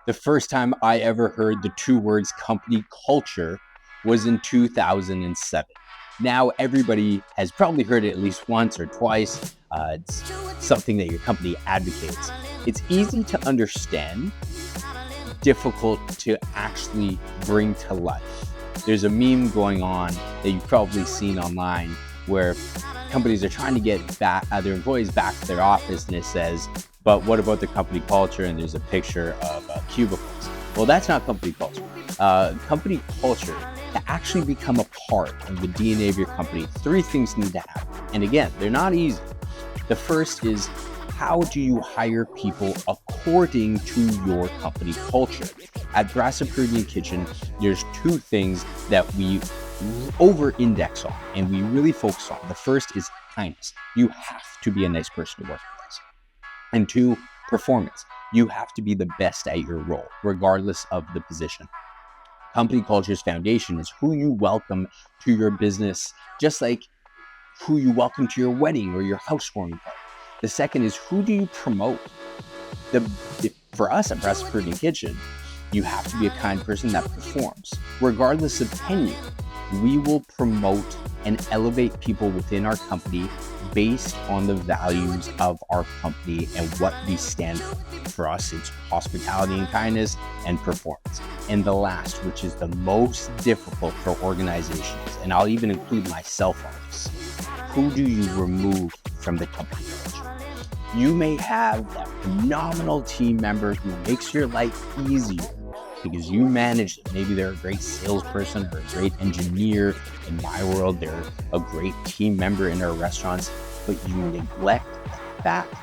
The first time I ever heard the two words company culture was in 2007. Now, everybody has probably heard it at least once or twice. It's something that your company advocates. It's easy to understand, difficult to actually bring to life. There's a meme going on that you've probably seen online where companies are trying to get their employees back to their office, and it says, but what about the company culture? And there's a picture of cubicles. Well, that's not company culture. Company culture, to actually become a part of the DNA of your company, three things need to happen. And again, they're not easy. The first is, how do you hire people according to your company culture? At Brassapurdian Kitchen, there's two things that we over-index on and we really focus on. The first is kindness. You have to be a nice person to work with. And two, performance. You have to be the best at your role, regardless of the position. Company culture's foundation is who you welcome to your business, just like who you welcome to your wedding or your housewarming party. The second is, who do you promote? For us at Brassapurdian Kitchen, you have to be a kind person that performs. Regardless of tenure, we will promote and elevate people within our company based on the values of our company and what we stand for. For us, it's hospitality and kindness and performance. And the last, which is the most difficult for organizations, and I'll even include myself on this, who do you remove from the company culture? You may have that phenomenal team member who makes your life easier because you manage them. Maybe they're a great salesperson or a great engineer. In my world, they're a great team member in our restaurants, but you neglect the fact